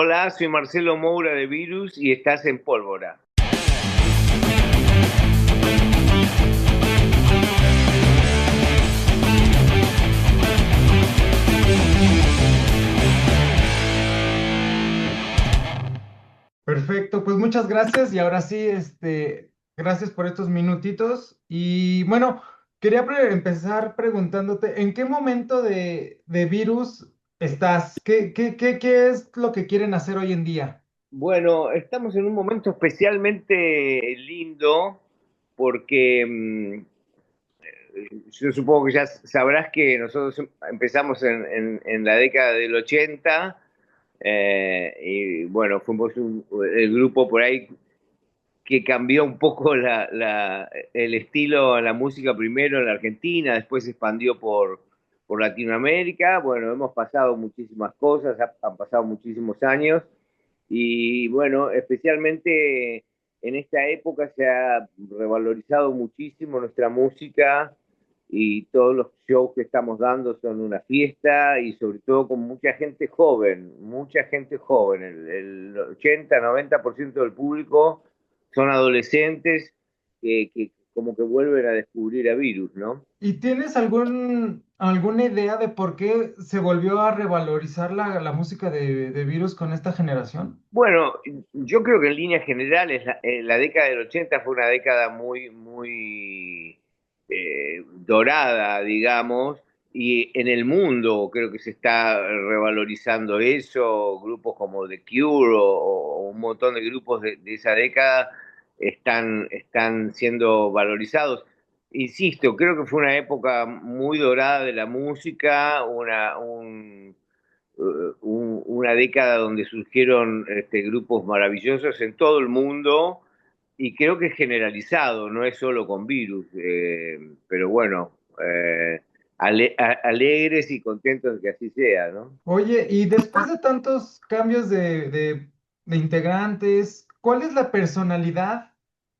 Hola, soy Marcelo Moura de Virus y estás en Pólvora. Perfecto, pues muchas gracias y ahora sí, gracias por estos minutitos. Y bueno, quería empezar preguntándote, ¿en qué momento de Virus estás? ¿Qué es lo que quieren hacer hoy en día? Bueno, estamos en un momento especialmente lindo porque yo supongo que ya sabrás que nosotros empezamos en la década del 80 y bueno, fuimos el grupo por ahí que cambió un poco el estilo, la música primero en la Argentina, después se expandió por Latinoamérica. Bueno, hemos pasado muchísimas cosas, han pasado muchísimos años y bueno, especialmente en esta época se ha revalorizado muchísimo nuestra música y todos los shows que estamos dando son una fiesta y sobre todo con mucha gente joven, el 80-90% del público son adolescentes que como que vuelven a descubrir a Virus, ¿no? ¿Y tienes alguna idea de por qué se volvió a revalorizar la música de Virus con esta generación? Bueno, yo creo que en líneas generales la década del 80 fue una década muy dorada, digamos, y en el mundo creo que se está revalorizando eso, grupos como The Cure o un montón de grupos de esa década están siendo valorizados. Insisto, creo que fue una época muy dorada de la música, una década donde surgieron grupos maravillosos en todo el mundo y creo que es generalizado, no es solo con Virus, pero bueno, alegres y contentos de que así sea, ¿no? Oye, y después de tantos cambios de integrantes, ¿cuál es la personalidad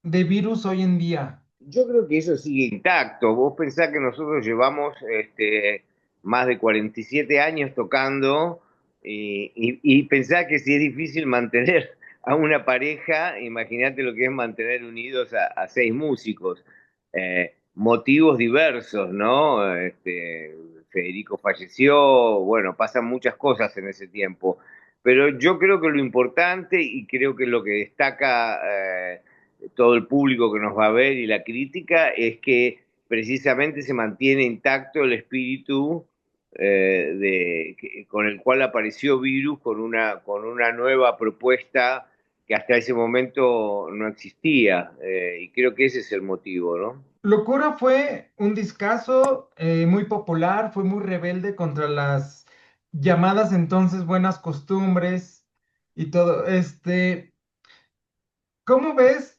de Virus hoy en día? Yo creo que eso sigue intacto. Vos pensás que nosotros llevamos más de 47 años tocando y pensás que si es difícil mantener a una pareja, imagínate lo que es mantener unidos a seis músicos. Motivos diversos, ¿no? Federico falleció, bueno, pasan muchas cosas en ese tiempo. Pero yo creo que lo importante y creo que lo que destaca todo el público que nos va a ver y la crítica es que precisamente se mantiene intacto el espíritu con el cual apareció Virus con una nueva propuesta que hasta ese momento no existía. Y creo que ese es el motivo, ¿no? Locura fue un discazo muy popular, fue muy rebelde contra las llamadas entonces buenas costumbres y todo. ¿Cómo ves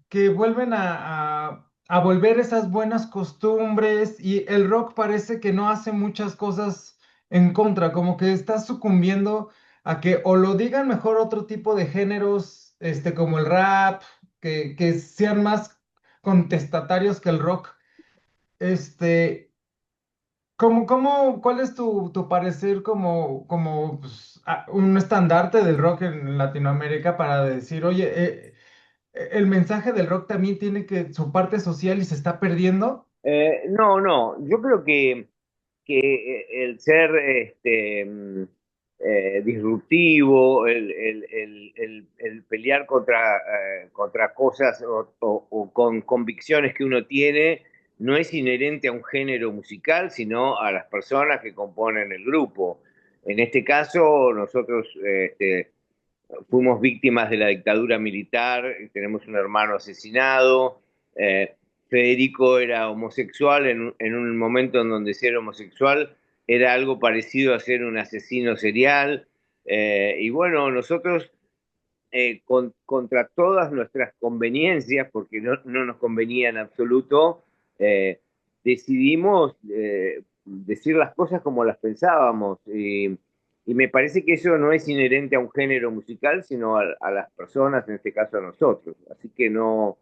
que vuelven a volver esas buenas costumbres y el rock parece que no hace muchas cosas en contra, como que está sucumbiendo a que o lo digan mejor otro tipo de géneros, como el rap, que sean más contestatarios que el rock? Este, ¿cuál es tu parecer como pues, un estandarte del rock en Latinoamérica para decir, oye, el mensaje del rock también tiene que su parte social y se está perdiendo? No, no, yo creo que el ser disruptivo, el pelear contra cosas o con convicciones que uno tiene, no es inherente a un género musical, sino a las personas que componen el grupo. En este caso, nosotros fuimos víctimas de la dictadura militar, tenemos un hermano asesinado. eh, Federico era homosexual en un momento en donde ser homosexual era algo parecido a ser un asesino serial. Y bueno, nosotros, contra todas nuestras conveniencias, porque no nos convenía en absoluto, decidimos decir las cosas como las pensábamos. Y me parece que eso no es inherente a un género musical, sino a las personas, en este caso a nosotros. Así que no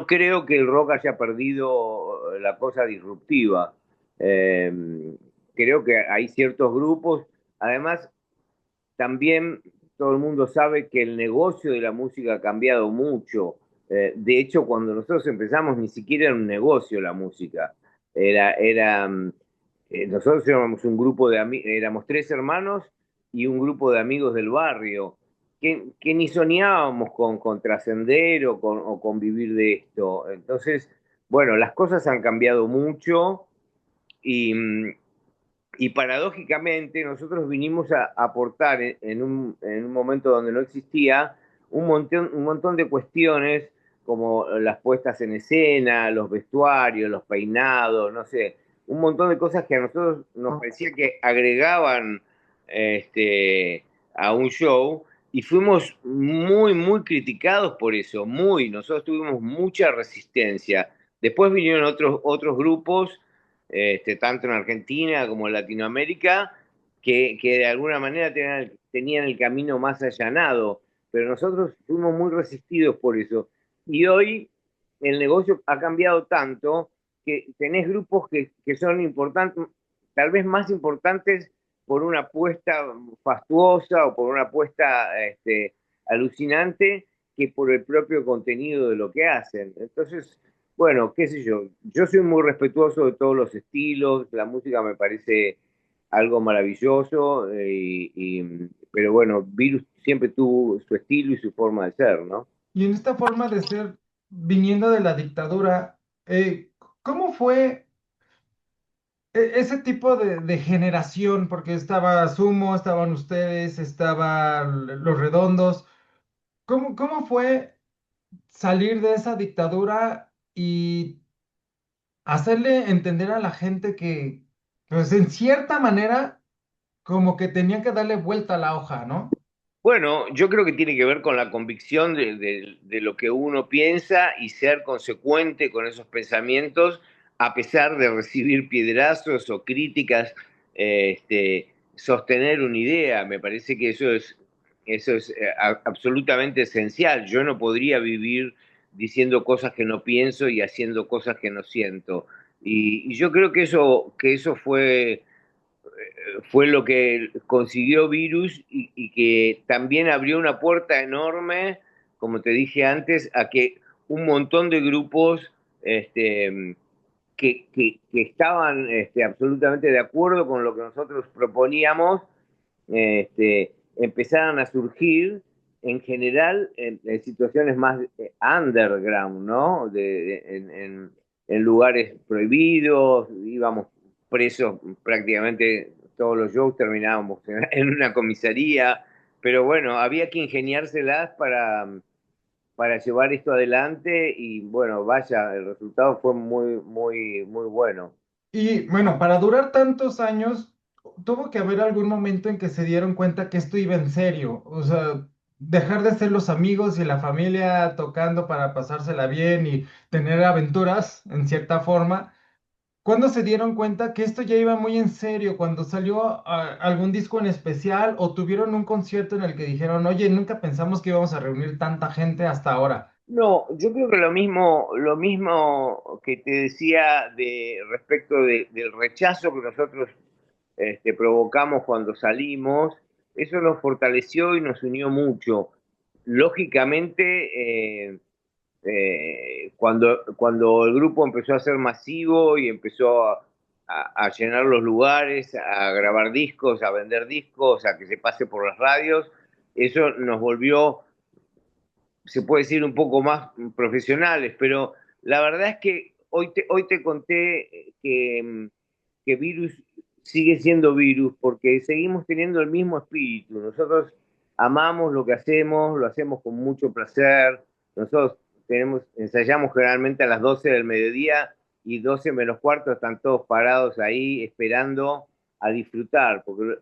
creo que el rock haya perdido la cosa disruptiva. Eh, Creo que hay ciertos grupos, además también todo el mundo sabe que el negocio de la música ha cambiado mucho. De hecho, cuando nosotros empezamos, ni siquiera era un negocio la música. Nosotros éramos un grupo de amigos, éramos tres hermanos y un grupo de amigos del barrio, que ni soñábamos con trascender o con vivir de esto. Entonces, bueno, las cosas han cambiado mucho y, y paradójicamente nosotros vinimos a aportar en un momento donde no existía un montón de cuestiones como las puestas en escena, los vestuarios, los peinados, no sé, un montón de cosas que a nosotros nos parecía que agregaban a un show y fuimos muy criticados por eso, nosotros tuvimos mucha resistencia. Después vinieron otros grupos tanto en Argentina como en Latinoamérica, que de alguna manera tenían el camino más allanado, pero nosotros fuimos muy resistidos por eso. Y hoy el negocio ha cambiado tanto que tenés grupos que son importantes, tal vez más importantes por una apuesta fastuosa o por una apuesta alucinante que por el propio contenido de lo que hacen. Entonces, bueno, qué sé yo soy muy respetuoso de todos los estilos, la música me parece algo maravilloso, pero bueno, Virus siempre tuvo su estilo y su forma de ser, ¿no? Y en esta forma de ser, viniendo de la dictadura, ¿cómo fue ese tipo de generación? Porque estaba Sumo, estaban ustedes, estaban Los Redondos. ¿Cómo fue salir de esa dictadura y hacerle entender a la gente que, pues en cierta manera, como que tenían que darle vuelta a la hoja, ¿no? Bueno, yo creo que tiene que ver con la convicción de lo que uno piensa y ser consecuente con esos pensamientos a pesar de recibir piedrazos o críticas, sostener una idea. Me parece que eso es absolutamente esencial. Yo no podría vivir diciendo cosas que no pienso y haciendo cosas que no siento. Y yo creo que eso fue lo que consiguió Virus y que también abrió una puerta enorme, como te dije antes, a que un montón de grupos que estaban absolutamente de acuerdo con lo que nosotros proponíamos, empezaran a surgir en general en situaciones más underground, ¿no? En lugares prohibidos, íbamos presos prácticamente todos los shows, terminábamos en una comisaría, pero bueno, había que ingeniárselas para llevar esto adelante y bueno, vaya, el resultado fue muy bueno. Y bueno, para durar tantos años, tuvo que haber algún momento en que se dieron cuenta que esto iba en serio. O sea, dejar de ser los amigos y la familia tocando para pasársela bien y tener aventuras, en cierta forma. ¿Cuándo se dieron cuenta que esto ya iba muy en serio? ¿Cuando salió algún disco en especial o tuvieron un concierto en el que dijeron, oye, nunca pensamos que íbamos a reunir tanta gente hasta ahora? No, yo creo que lo mismo que te decía respecto del rechazo que nosotros provocamos cuando salimos, eso nos fortaleció y nos unió mucho. Lógicamente, cuando el grupo empezó a ser masivo y empezó a llenar los lugares, a grabar discos, a vender discos, a que se pase por las radios, eso nos volvió, se puede decir, un poco más profesionales, pero la verdad es que hoy te conté que Virus sigue siendo Virus porque seguimos teniendo el mismo espíritu. Nosotros amamos lo que hacemos, lo hacemos con mucho placer. Nosotros ensayamos generalmente a las 12 del mediodía y 12 menos cuarto están todos parados ahí esperando a disfrutar, porque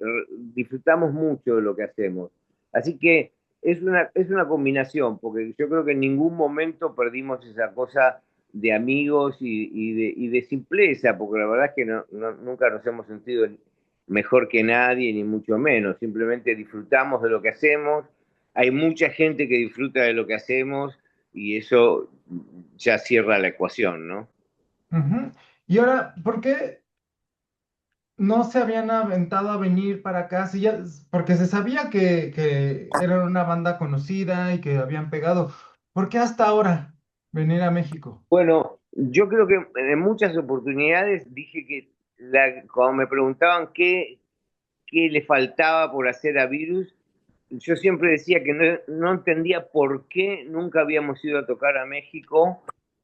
disfrutamos mucho de lo que hacemos. Así que es una combinación, porque yo creo que en ningún momento perdimos esa cosa de amigos y de simpleza, porque la verdad es que nunca nos hemos sentido mejor que nadie, ni mucho menos. Simplemente disfrutamos de lo que hacemos. Hay mucha gente que disfruta de lo que hacemos y eso ya cierra la ecuación, ¿no? Ujú. Y ahora, ¿por qué no se habían aventado a venir para acá, sí, porque se sabía que eran una banda conocida y que habían pegado. ¿Por qué hasta ahora venir a México? Bueno, yo creo que en muchas oportunidades dije que cuando me preguntaban qué le faltaba por hacer a Virus, yo siempre decía que no entendía por qué nunca habíamos ido a tocar a México.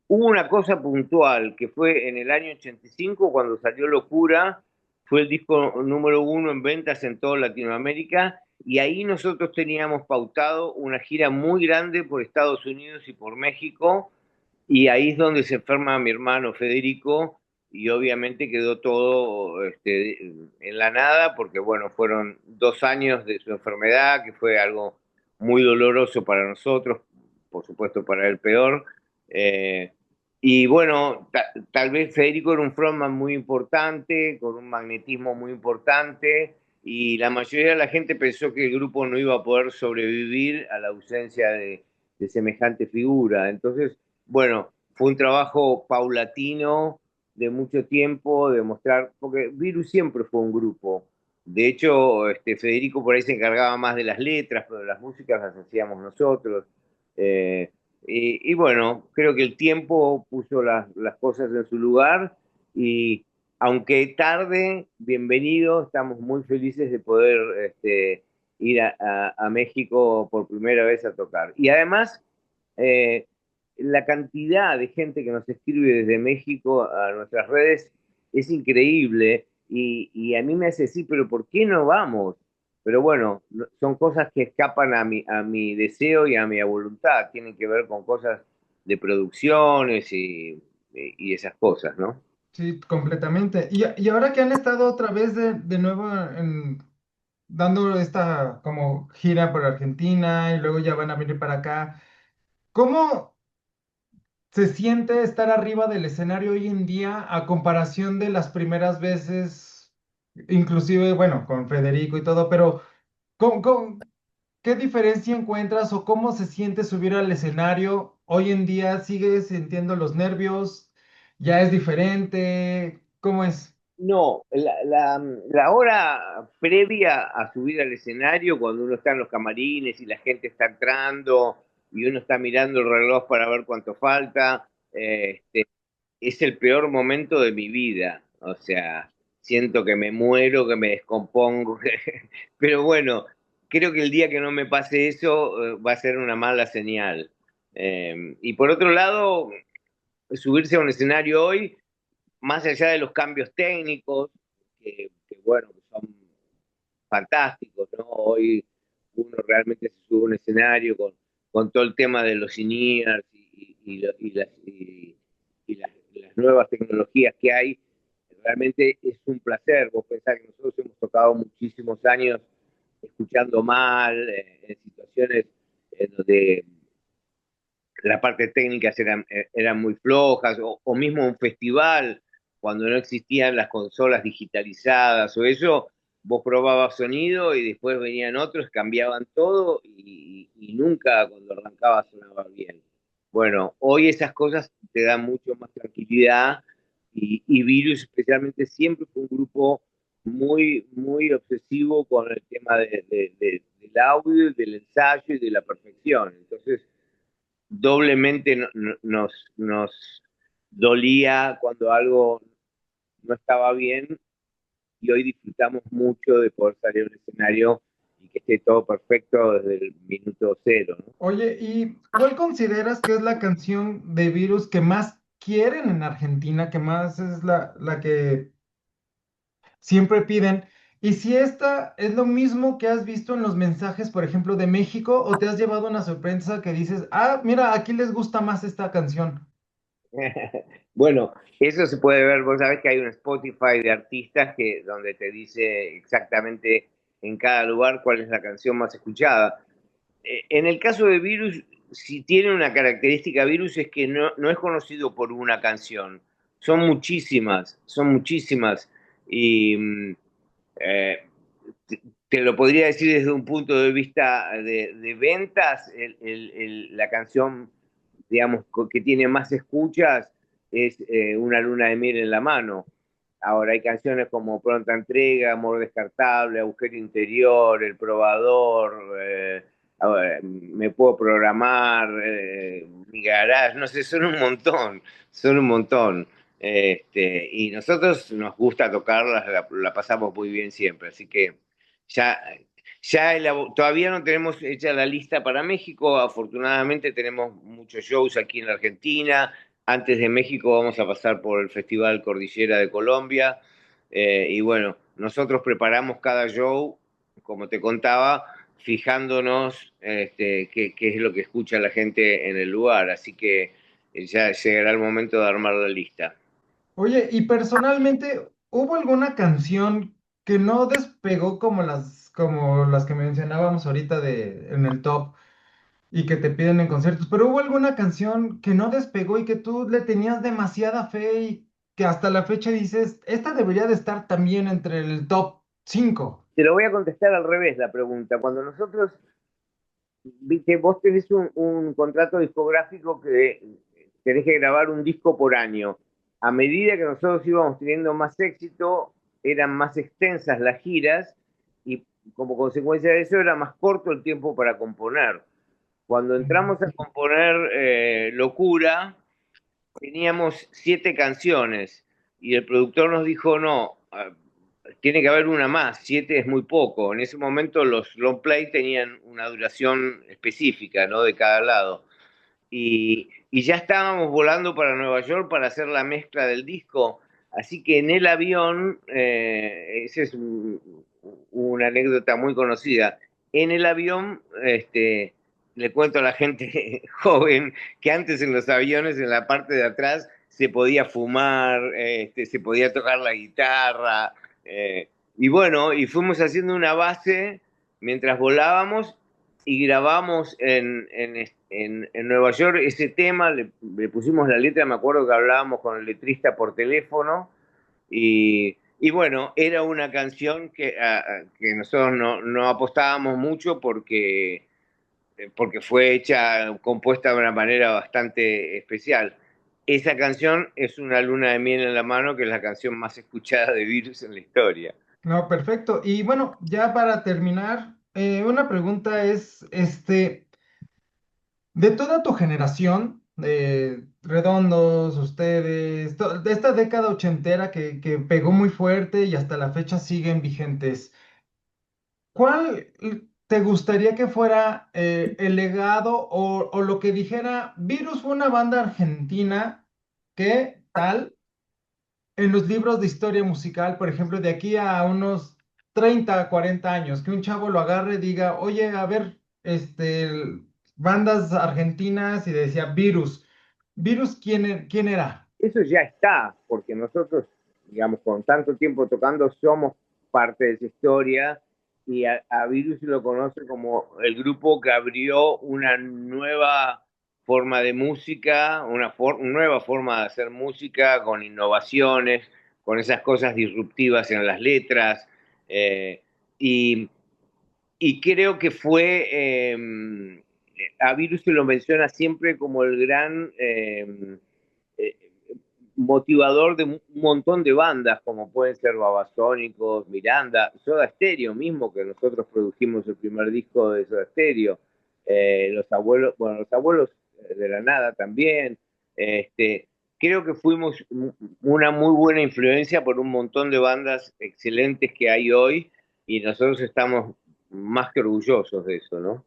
Hubo una cosa puntual, que fue en el año 85, cuando salió Locura, fue el disco número uno en ventas en toda Latinoamérica, y ahí nosotros teníamos pautado una gira muy grande por Estados Unidos y por México, y ahí es donde se enferma mi hermano Federico, y obviamente quedó todo en la nada, porque bueno, fueron 2 años de su enfermedad, que fue algo muy doloroso para nosotros, por supuesto para él peor. Eh, y bueno, tal vez Federico era un frontman muy importante, con un magnetismo muy importante, y la mayoría de la gente pensó que el grupo no iba a poder sobrevivir a la ausencia de semejante figura. Entonces, bueno, fue un trabajo paulatino de mucho tiempo, de mostrar, porque Virus siempre fue un grupo. De hecho, Federico por ahí se encargaba más de las letras, pero las músicas las hacíamos nosotros. Eh, y bueno, creo que el tiempo puso las cosas en su lugar y aunque tarde, bienvenido, estamos muy felices de poder ir a México por primera vez a tocar. Y además, eh, la cantidad de gente que nos escribe desde México a nuestras redes es increíble y a mí me hace decir, pero ¿por qué no vamos? Pero bueno, son cosas que escapan a mi deseo y a mi voluntad, tienen que ver con cosas de producciones y esas cosas, ¿no? Sí, completamente. Y ahora que han estado otra vez de nuevo dando esta como gira por Argentina y luego ya van a venir para acá, ¿cómo se siente estar arriba del escenario hoy en día a comparación de las primeras veces, inclusive, bueno, con Federico y todo, pero qué diferencia encuentras o cómo se siente subir al escenario hoy en día? ¿Sigues sintiendo los nervios? ¿Ya es diferente? ¿Cómo es? No, la hora previa a subir al escenario, cuando uno está en los camarines y la gente está entrando y uno está mirando el reloj para ver cuánto falta, es el peor momento de mi vida. O sea, siento que me muero, que me descompongo. Pero bueno, creo que el día que no me pase eso va a ser una mala señal. Y por otro lado, subirse a un escenario hoy más allá de los cambios técnicos, bueno, que son fantásticos, ¿no? Hoy uno realmente se sube a un escenario con todo el tema de los in-ears y las nuevas tecnologías que hay, realmente es un placer. Vos pensás que nosotros hemos tocado muchísimos años escuchando mal, en situaciones en donde las partes técnicas eran muy flojas, o mismo un festival, cuando no existían las consolas digitalizadas o eso, vos probabas sonido y después venían otros, cambiaban todo y nunca cuando arrancaba sonaba bien. Bueno, hoy esas cosas te dan mucho más tranquilidad y Virus especialmente siempre fue un grupo muy, muy obsesivo con el tema del audio, del ensayo y de la perfección. Entonces, doblemente nos dolía cuando algo no estaba bien y hoy disfrutamos mucho de poder salir al escenario y que esté todo perfecto desde el minuto cero, ¿no? Oye, ¿y cuál consideras que es la canción de Virus que más quieren en Argentina, que más es la que siempre piden? Y si esta es lo mismo que has visto en los mensajes, por ejemplo, de México, o te has llevado una sorpresa que dices, ah, mira, aquí les gusta más esta canción. Bueno, eso se puede ver, vos sabés que hay un Spotify de artistas donde te dice exactamente en cada lugar cuál es la canción más escuchada. En el caso de Virus, si tiene una característica Virus es que no es conocido por una canción, son muchísimas. Y eh, te lo podría decir desde un punto de vista de ventas, la canción, digamos, que tiene más escuchas es Una luna de miel en la mano. ahora hay canciones como Pronta Entrega, Amor Descartable, Agujero Interior, El Probador, Me Puedo Programar, Mi Garage, no sé, son un montón. Y nosotros nos gusta tocarlas, la pasamos muy bien siempre, así que ya, todavía no tenemos hecha la lista para México, afortunadamente tenemos muchos shows aquí en la Argentina. Antes de México vamos a pasar por el Festival Cordillera de Colombia. Y bueno, nosotros preparamos cada show, como te contaba, fijándonos qué es lo que escucha la gente en el lugar. Así que ya llegará el momento de armar la lista. Oye, y personalmente, ¿hubo alguna canción que no despegó como las que mencionábamos ahorita en el top y que te piden en conciertos? Pero ¿hubo alguna canción que no despegó y que tú le tenías demasiada fe y que hasta la fecha dices, esta debería de estar también entre el top 5? Te lo voy a contestar al revés la pregunta. Cuando nosotros, viste, vos tenés un contrato discográfico que tenés que grabar un disco por año. A medida que nosotros íbamos teniendo más éxito, eran más extensas las giras y como consecuencia de eso era más corto el tiempo para componer. Cuando entramos a componer Locura, teníamos 7 canciones y el productor nos dijo, no, tiene que haber una más, 7 es muy poco. En ese momento los long play tenían una duración específica, ¿no? De cada lado. Y ya estábamos volando para Nueva York para hacer la mezcla del disco. Así que en el avión, esa es una anécdota muy conocida. En el avión, le cuento a la gente joven que antes en los aviones, en la parte de atrás, se podía fumar, se podía tocar la guitarra. Y bueno, y fuimos haciendo una base mientras volábamos y grabamos en Nueva York ese tema, le pusimos la letra, me acuerdo que hablábamos con el letrista por teléfono y bueno, era una canción que nosotros no apostábamos mucho porque fue hecha, compuesta de una manera bastante especial. Esa canción es Una luna de miel en la mano, que es la canción más escuchada de Virus en la historia. No, perfecto. Y bueno, ya para terminar, una pregunta es, de toda tu generación, de Redondos, ustedes, de esta década ochentera que pegó muy fuerte y hasta la fecha siguen vigentes, ¿cuál te gustaría que fuera el legado o lo que dijera, Virus fue una banda argentina que tal? En los libros de historia musical, por ejemplo, de aquí a unos 30, 40 años, que un chavo lo agarre y diga, oye, a ver, bandas argentinas y decía Virus. ¿Virus quién era? Eso ya está, porque nosotros, digamos, con tanto tiempo tocando, somos parte de esa historia y a Virus lo conoce como el grupo que abrió una nueva forma de música, una nueva forma de hacer música con innovaciones, con esas cosas disruptivas en las letras. eh, y, y creo que a Virus se lo menciona siempre como el gran eh, motivador de un montón de bandas, como pueden ser Babasónicos, Miranda, Soda Stereo mismo, que nosotros produjimos el primer disco de Soda Stereo, los abuelos de la nada también. Creo que fuimos una muy buena influencia por un montón de bandas excelentes que hay hoy y nosotros estamos más que orgullosos de eso, ¿no?